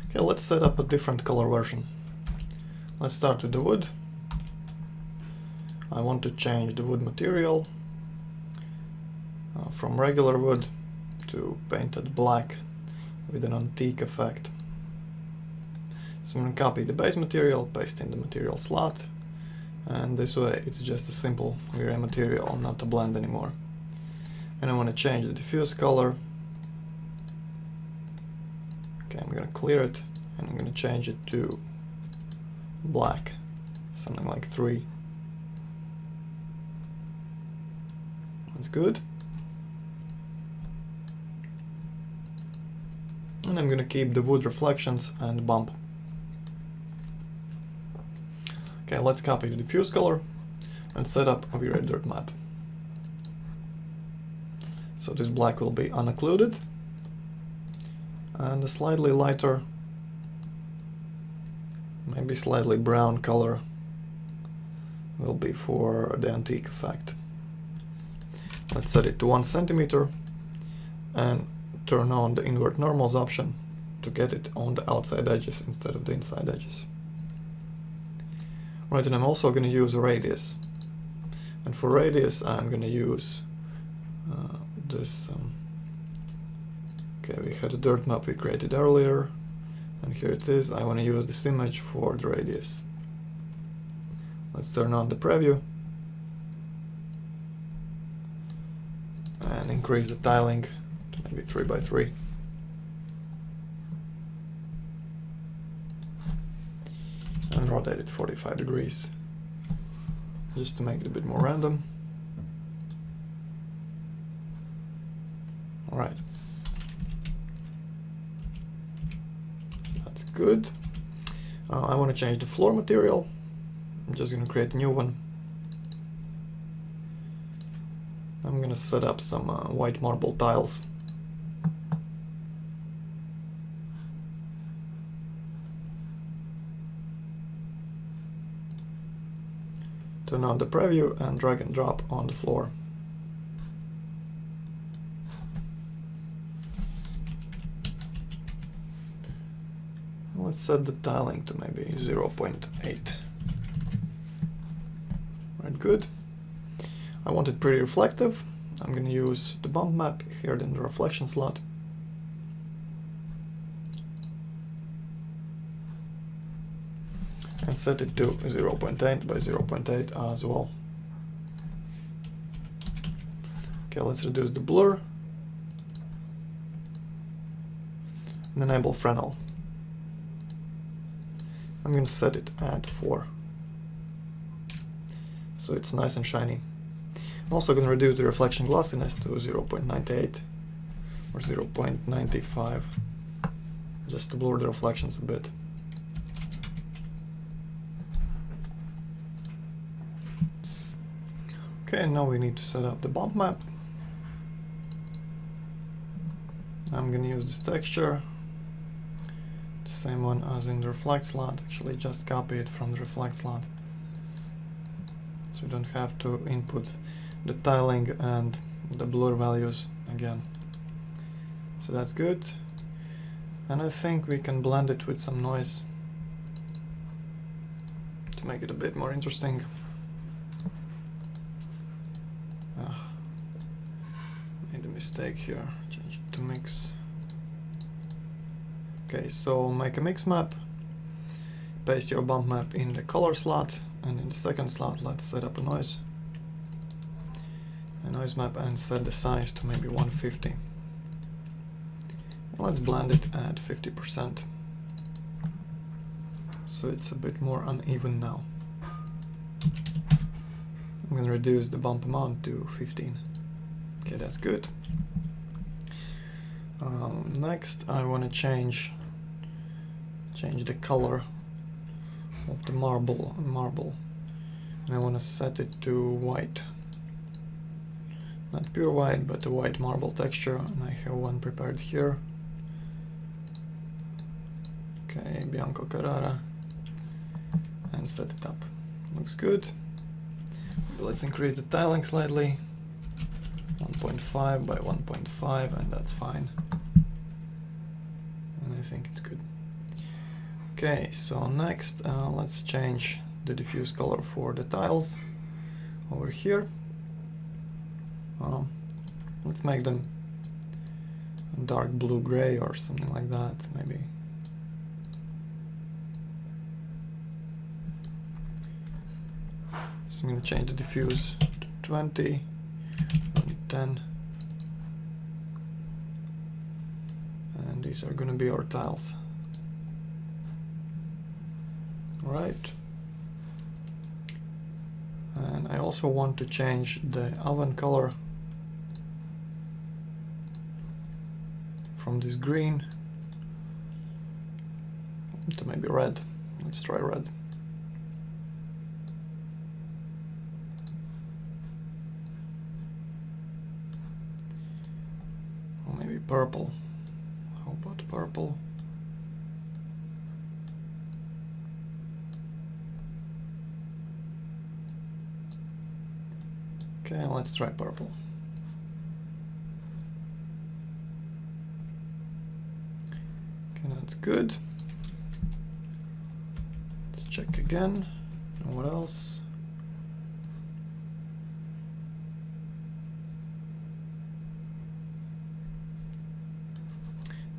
Okay, let's set up a different color version. Let's start with the wood. I want to change the wood material from regular wood to painted black with an antique effect. So I'm going to copy the base material, paste in the material slot, and this way it's just a simple V-Ray material, not a blend anymore. And I want to change the diffuse color. Okay, I'm going to clear it and I'm going to change it to black, something like 3. That's good. And I'm going to keep the wood reflections and bump. Okay, let's copy the diffuse color and set up a V-Ray dirt map. So this black will be unoccluded, and a slightly lighter, maybe slightly brown color will be for the antique effect. Let's set it to 1 centimeter and turn on the invert normals option to get it on the outside edges instead of the inside edges. Right, and I'm also going to use a radius. And for radius I'm going to use this. Okay, we had a dirt map we created earlier, and here it is. I want to use this image for the radius. Let's turn on the preview and increase the tiling to maybe 3 by 3. And rotate it 45 degrees just to make it a bit more random. Alright, so that's good. I want to change the floor material. I'm just going to create a new one. I'm going to set up some white marble tiles. Turn on the preview and drag and drop on the floor. Let's set the tiling to maybe 0.8. Right, good. I want it pretty reflective. I'm going to use the bump map here in the reflection slot. And set it to 0.8 by 0.8 as well. Okay, let's reduce the blur and enable Fresnel. I'm going to set it at 4, so it's nice and shiny. I'm also going to reduce the reflection glossiness to 0.98 or 0.95, just to blur the reflections a bit. Okay, now we need to set up the bump map. I'm going to use this texture, the same one as in the reflect slot, actually just copy it from the reflect slot, so we don't have to input the tiling and the blur values again. So that's good, and I think we can blend it with some noise to make it a bit more interesting. Made a mistake here, change it to mix. Okay, so make a mix map, paste your bump map in the color slot, and in the second slot let's set up a noise map and set the size to maybe 150. And let's blend it at 50%, so it's a bit more uneven now. I'm going to reduce the bump amount to 15. Okay, that's good. Next I want to change the color of the marble, and I want to set it to white. Not pure white, but a white marble texture, and I have one prepared here. Okay, Bianco Carrara, and set it up. Looks good. Let's increase the tiling slightly, 1.5 by 1.5, and that's fine. And I think it's good. Okay, so next let's change the diffuse color for the tiles over here. Let's make them dark blue gray or something like that, maybe. So I'm going to change the diffuse to 20 and 10, and these are going to be our tiles. Right. And I also want to change the oven color from this green to maybe red. Let's try red. Or maybe purple. How about purple? Okay, let's try purple. Okay, that's good. Let's check again. And what else?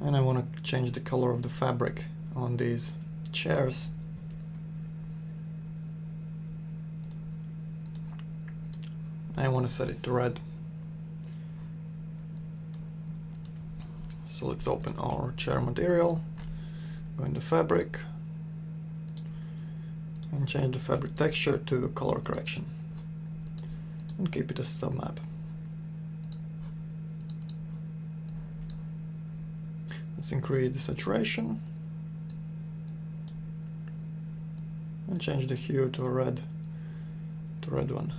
And I want to change the color of the fabric on these chairs. I want to set it to red. So let's open our chair material, go into fabric, and change the fabric texture to color correction, and keep it as submap. Let's increase the saturation, and change the hue to a red one.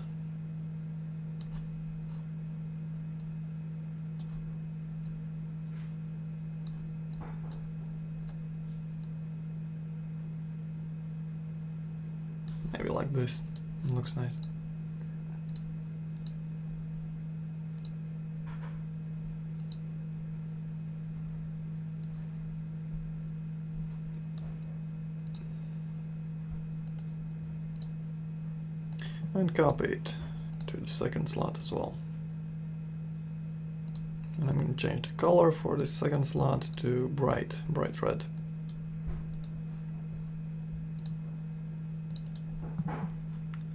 Maybe like this. It looks nice. And copy it to the second slot as well. And I'm going to change the color for the second slot to bright red.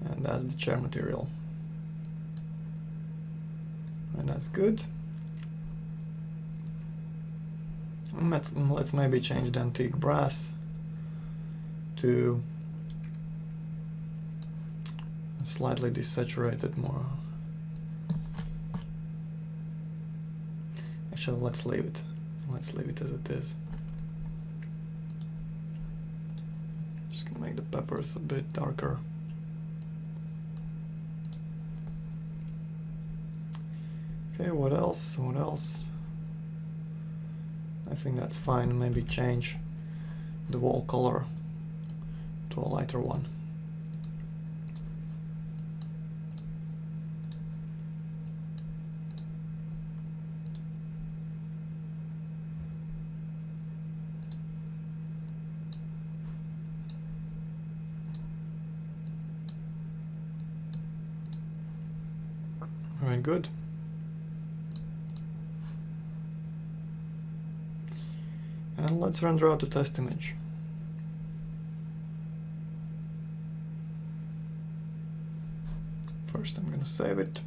And that's the chair material. And that's good. And let's maybe change the antique brass to slightly desaturated more. Actually, let's leave it. Let's leave it as it is. Just gonna make the peppers a bit darker. Okay, what else? What else? I think that's fine. Maybe change the wall color to a lighter one. Very good. And let's render out the test image. First, I'm going to save it.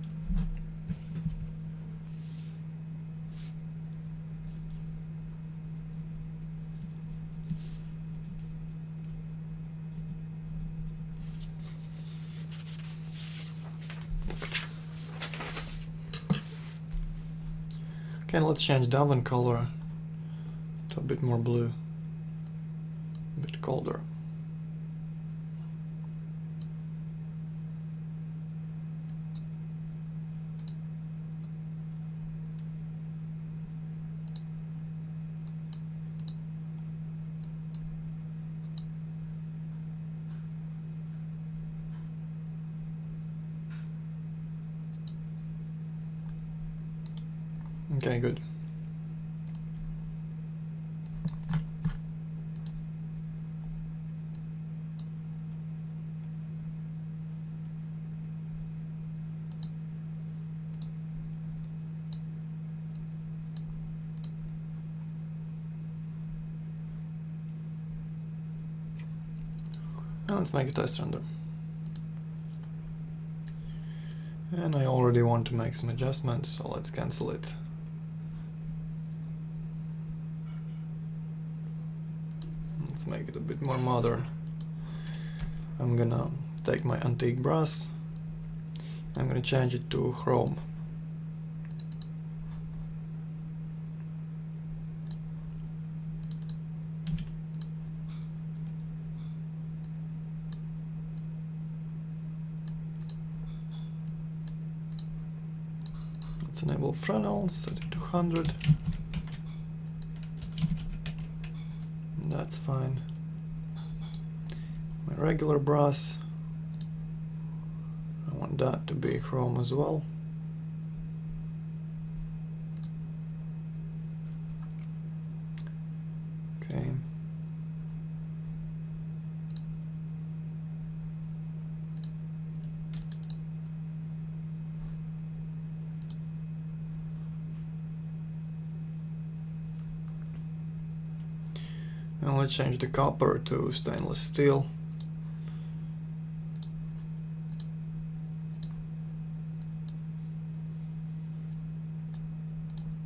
Okay, let's change the oven color to a bit more blue, a bit colder. Okay, good. And let's make a test render. And I already want to make some adjustments, so let's cancel it. Let's make it a bit more modern. I'm gonna take my antique brass. I'm gonna change it to chrome. Let's enable Fresnel, set it to 100. That's fine. My regular brass, I want that to be chrome as well. Okay. And let's change the copper to stainless steel.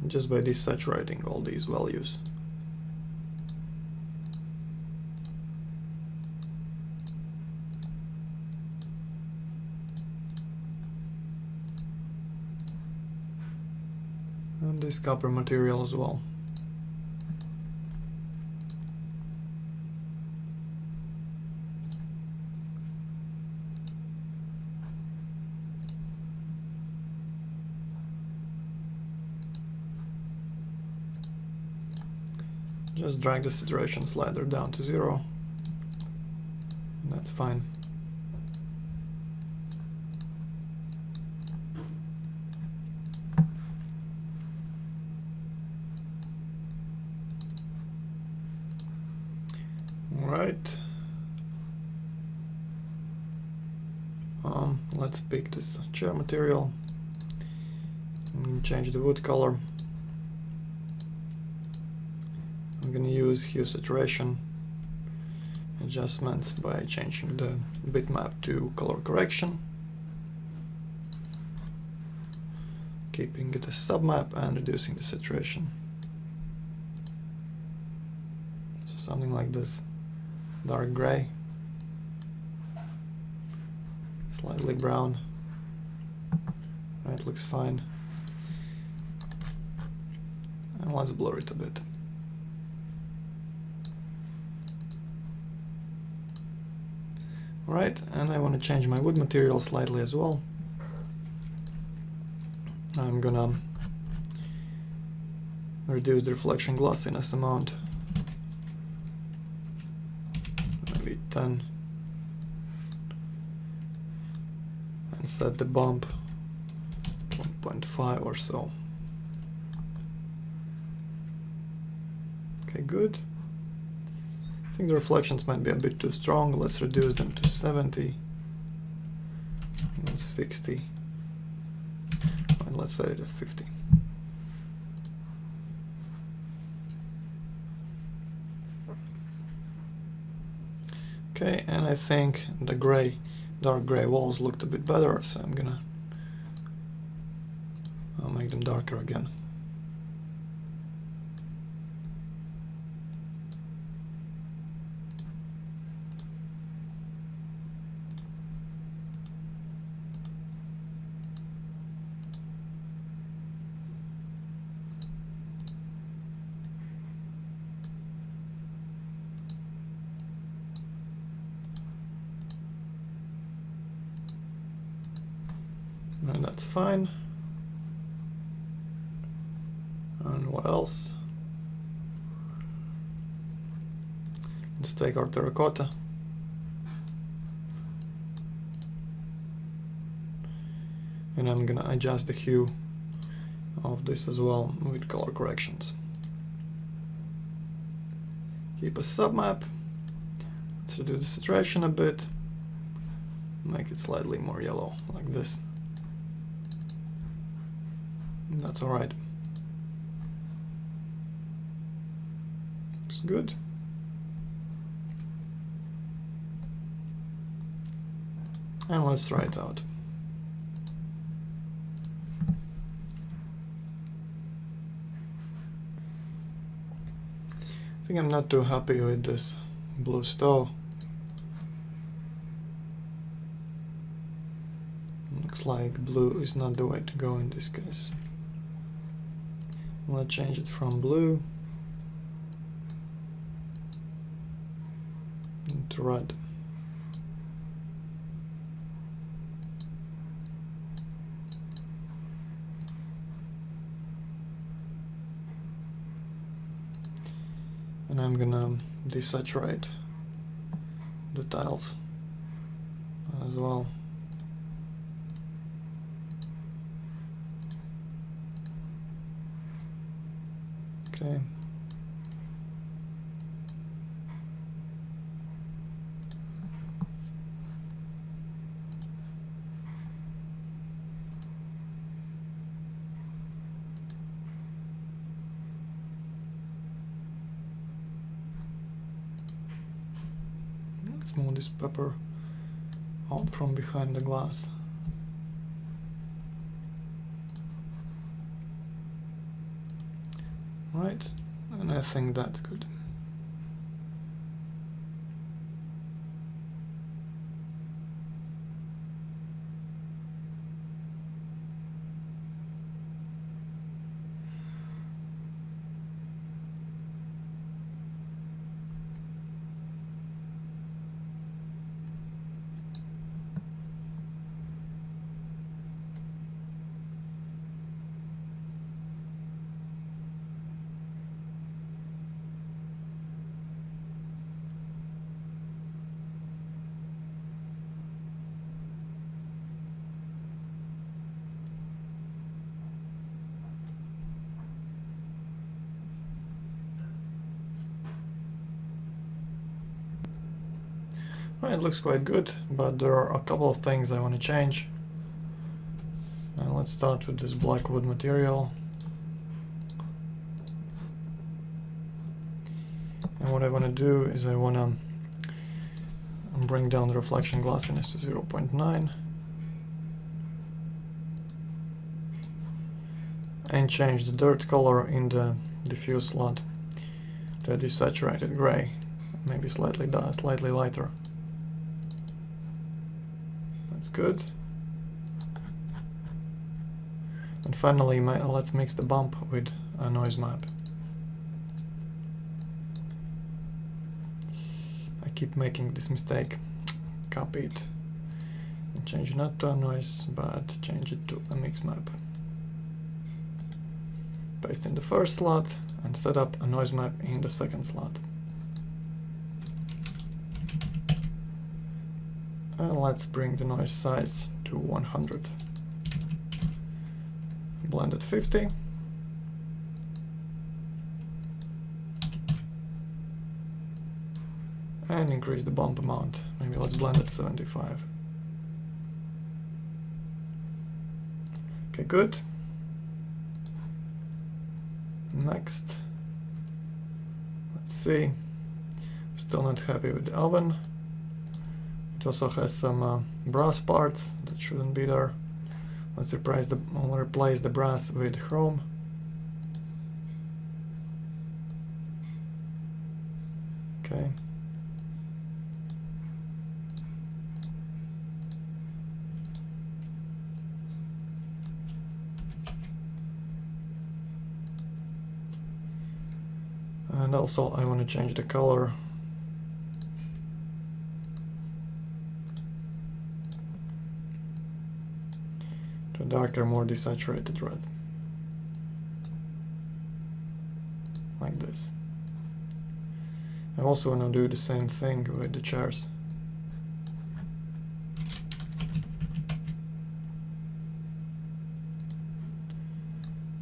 Just by desaturating all these values. And this copper material as well. Just drag the saturation slider down to 0, and that's fine. Alright. Let's pick this chair material and change the wood color. I'm going to use hue saturation adjustments by changing the bitmap to color correction, keeping it a submap and reducing the saturation. So something like this, dark gray, slightly brown. Right, looks fine. And let's blur it a bit. Right, and I want to change my wood material slightly as well. I'm gonna reduce the reflection glossiness amount, maybe 10, and set the bump to 1.5 or so. Okay, good. I think the reflections might be a bit too strong. Let's reduce them to 70 and 60, and let's set it at 50. Okay, and I think the gray, dark gray walls looked a bit better, so I'll make them darker again. And that's fine. And what else? Let's take our terracotta. And I'm gonna adjust the hue of this as well with color corrections. Keep a submap. Let's reduce the saturation a bit. Make it slightly more yellow, like this. That's alright. Looks good. And let's try it out. I think I'm not too happy with this blue stove. Looks like blue is not the way to go in this case. Let's change it from blue to red. And I'm gonna desaturate the tiles as well. Okay. Let's move this pepper out from behind the glass. Right, and I think that's good. Right, it looks quite good, but there are a couple of things I want to change. And let's start with this black wood material. And what I want to do is I want to bring down the reflection glossiness to 0.9 and change the dirt color in the diffuse slot to a desaturated gray, maybe slightly lighter. That's good. And finally, let's mix the bump with a noise map. I keep making this mistake. Copy it and change it not to a noise, but change it to a mix map. Paste in the first slot and set up a noise map in the second slot. And let's bring the noise size to 100. Blend at 50. And increase the bump amount. Maybe let's blend at 75. Okay, good. Next, let's see. Still not happy with the oven. It also has some brass parts that shouldn't be there. Let's replace the brass with chrome. Okay. And also I want to change the color to a darker, more desaturated red. Like this. I also want to do the same thing with the chairs.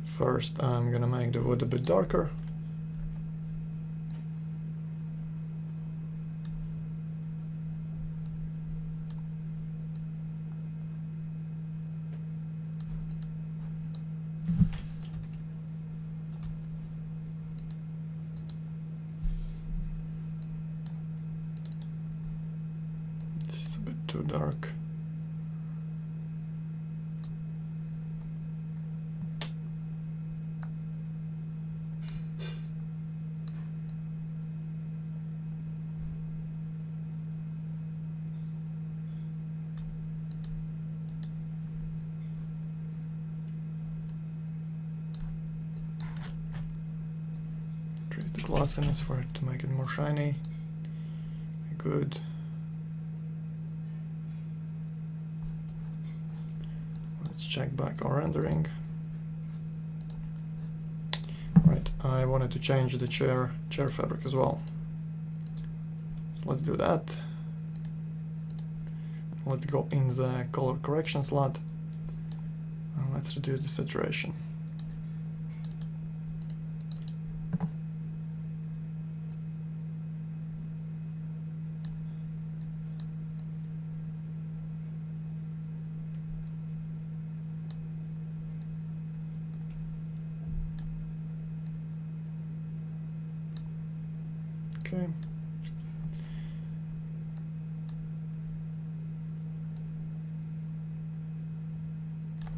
First I'm gonna make the wood a bit darker. This is a bit too dark. fussiness for it to make it more shiny. Good. Let's check back our rendering. Right, I wanted to change the chair fabric as well. So let's do that. Let's go in the color correction slot and let's reduce the saturation. Okay.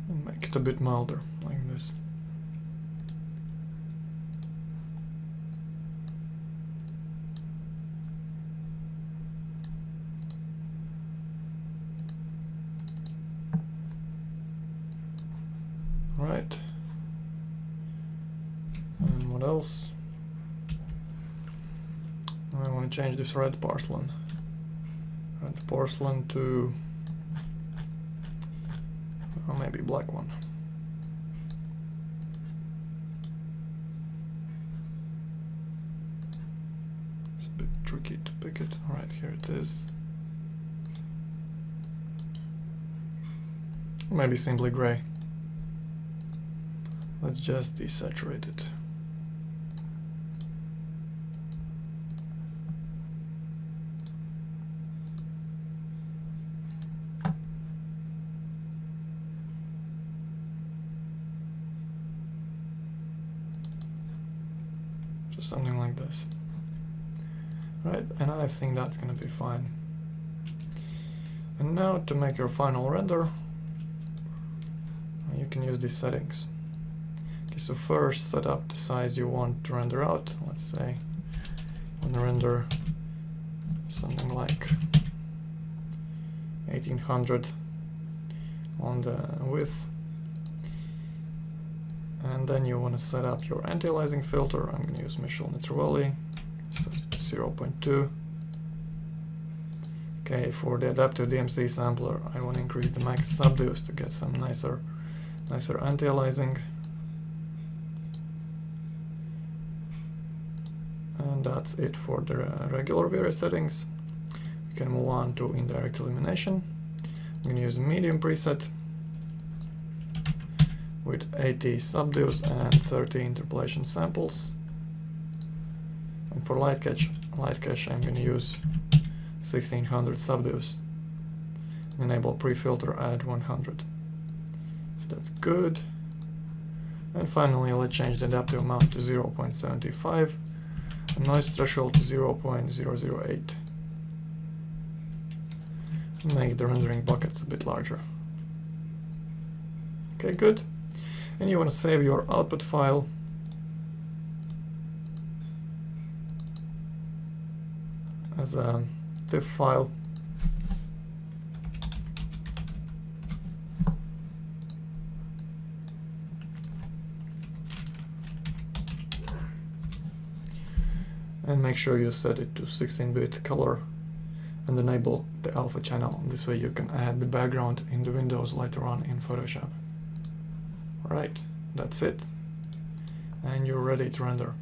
And make it a bit milder, like this. Right. And what else? I want to change this red porcelain. Red porcelain to maybe black one. It's a bit tricky to pick it. Alright, here it is. Maybe simply gray. Let's just desaturate it. Just something like this. Right, and I think that's gonna be fine. And now to make your final render, you can use these settings. Okay, so first set up the size you want to render out. Let's say I want to render something like 1800 on the width. And then you want to set up your anti-aliasing filter. I'm going to use Michel Nitrivoli, set it to 0.2. Okay, for the adaptive DMC sampler, I want to increase the max subdues to get some nicer anti-aliasing. And that's it for the regular VRA settings. We can move on to indirect illumination. I'm going to use the medium preset with 80 subdues and 30 interpolation samples. And for light cache I'm going to use 1600 subdues. Enable pre-filter at 100. So that's good. And finally, let's change the adaptive amount to 0.75 and noise threshold to 0.008. Make the rendering buckets a bit larger. Okay, good. And you want to save your output file as a TIFF file. And make sure you set it to 16-bit color and enable the alpha channel. This way you can add the background in the windows later on in Photoshop. Alright, that's it. And you're ready to render.